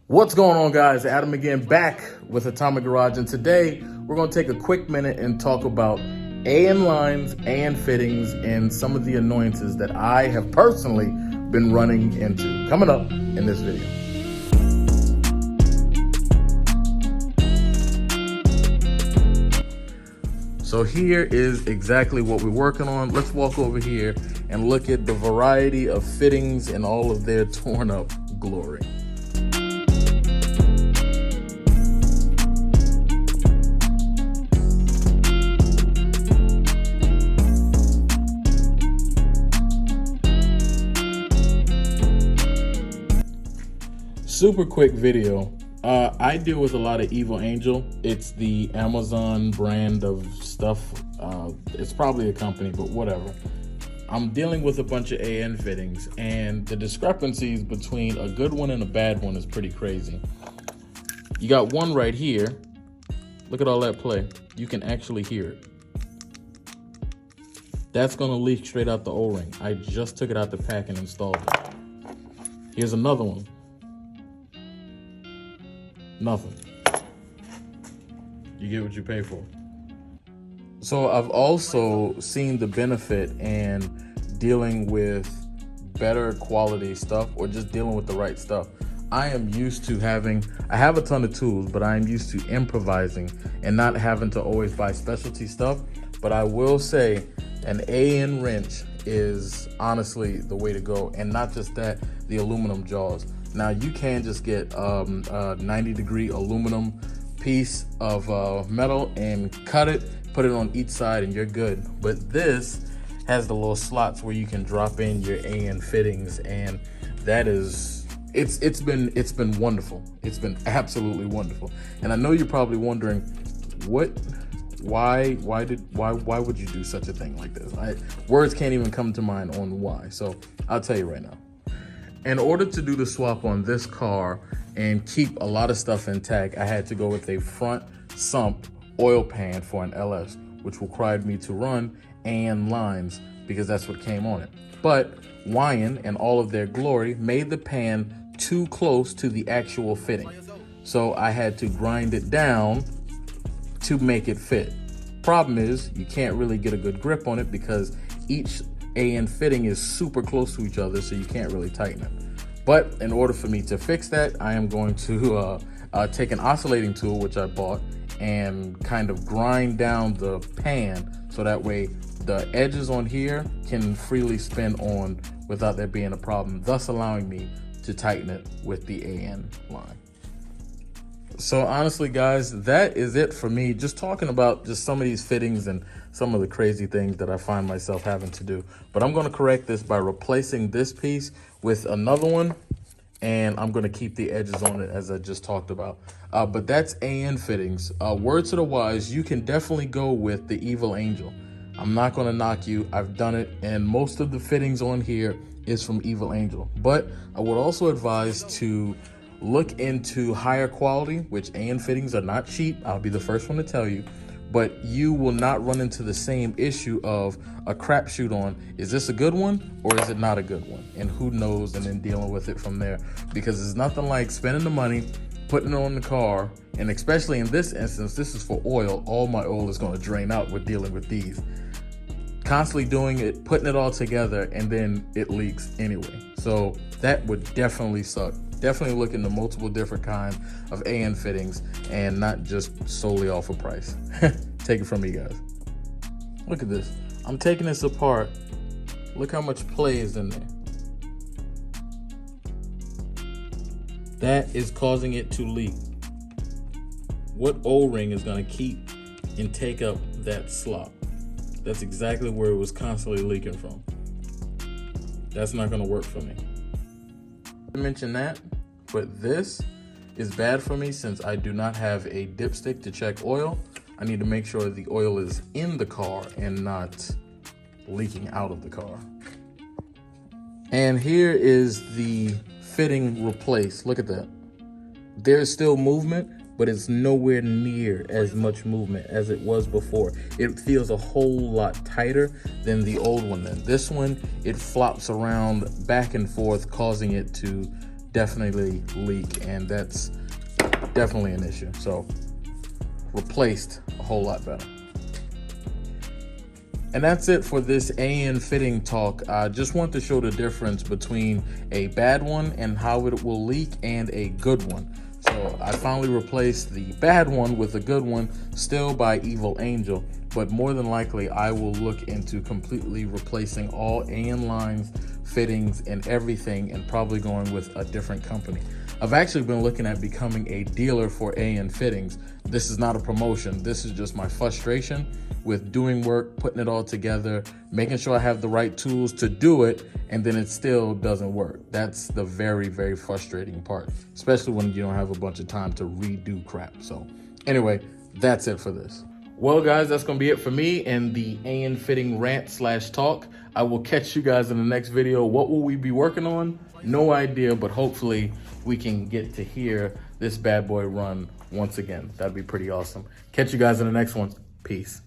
What's going on, guys? Adam again, back with Atomic Garage, and today we're going to take a quick minute and talk about AN lines and fittings and some of the annoyances that I have personally been running into. Coming up in this video. So here is exactly what we're working on. Let's walk over here and look at the variety of fittings and all of their torn up glory. Super quick video. I deal with a lot of Evil Angel. It's the Amazon brand of stuff. It's probably a company, but whatever. I'm dealing with a bunch of AN fittings, and the discrepancies between a good one and a bad one is pretty crazy. You got one right here. Look at all that play. You can actually hear it. That's gonna leak straight out the O-ring. I just took it out the pack and installed it. Here's another one. Nothing. You get what you pay for. So I've also seen the benefit in dealing with better quality stuff, or just dealing with the right stuff. I am used to I have a ton of tools, but I am used to improvising and not having to always buy specialty stuff. But I will say an AN wrench is honestly the way to go. And not just that, the aluminum jaws. Now you can just get a 90-degree aluminum piece of metal and cut it, put it on each side, and you're good. But this has the little slots where you can drop in your AN fittings, and that is it's been wonderful. It's been absolutely wonderful. And I know you're probably wondering, why would you do such a thing like this? Words can't even come to mind on why. So I'll tell you right now. In order to do the swap on this car and keep a lot of stuff intact, I had to go with a front sump oil pan for an LS, which required me to run AN lines because that's what came on it. But Wyan and all of their glory made the pan too close to the actual fitting. So I had to grind it down to make it fit. Problem is, you can't really get a good grip on it because each AN fitting is super close to each other, so you can't really tighten it. But in order for me to fix that, I am going to take an oscillating tool, which I bought, and kind of grind down the pan so that way the edges on here can freely spin on without there being a problem, thus allowing me to tighten it with the AN line. So honestly, guys, that is it for me. Just talking about just some of these fittings and some of the crazy things that I find myself having to do. But I'm going to correct this by replacing this piece with another one, and I'm going to keep the edges on it as I just talked about. But that's AN fittings. Word to the wise, you can definitely go with the Evil Angel. I'm not going to knock you. I've done it, and most of the fittings on here is from Evil Angel. But I would also advise to look into higher quality, which AN fittings are not cheap. I'll be the first one to tell you. But you will not run into the same issue of a crapshoot on, is this a good one or is it not a good one? And who knows, and then dealing with it from there. Because it's nothing like spending the money, putting it on the car, and especially in this instance, this is for oil. All my oil is going to drain out with dealing with these. Constantly doing it, putting it all together, and then it leaks anyway. So that would definitely suck. Definitely look into multiple different kinds of AN fittings and not just solely off of price. Take it from me, guys. Look at this. I'm taking this apart. Look how much play is in there. That is causing it to leak. What O-ring is going to keep and take up that slot? That's exactly where it was constantly leaking from. That's not going to work for me. I mentioned that, but this is bad for me since I do not have a dipstick to check oil. I need to make sure the oil is in the car and not leaking out of the car. And here is the fitting replaced. Look at that. There's still movement, but it's nowhere near as much movement as it was before. It feels a whole lot tighter than the old one. Then this one, it flops around back and forth, causing it to definitely leak, and that's definitely an issue. So replaced a whole lot better. And that's it for this AN fitting talk. I just want to show the difference between a bad one and how it will leak and a good one. So I finally replaced the bad one with a good one, still by Evil Angel, but more than likely I will look into completely replacing all AN lines, fittings, and everything, and probably going with a different company. I've actually been looking at becoming a dealer for AN fittings. This is not a promotion. This is just my frustration with doing work, putting it all together, making sure I have the right tools to do it, and then it still doesn't work. That's the very, very frustrating part, especially when you don't have a bunch of time to redo crap. So anyway, that's it for this. Well, guys, that's going to be it for me and the AN fitting rant/talk. I will catch you guys in the next video. What will we be working on? No idea, but hopefully we can get to hear this bad boy run once again. That'd be pretty awesome. Catch you guys in the next one. Peace.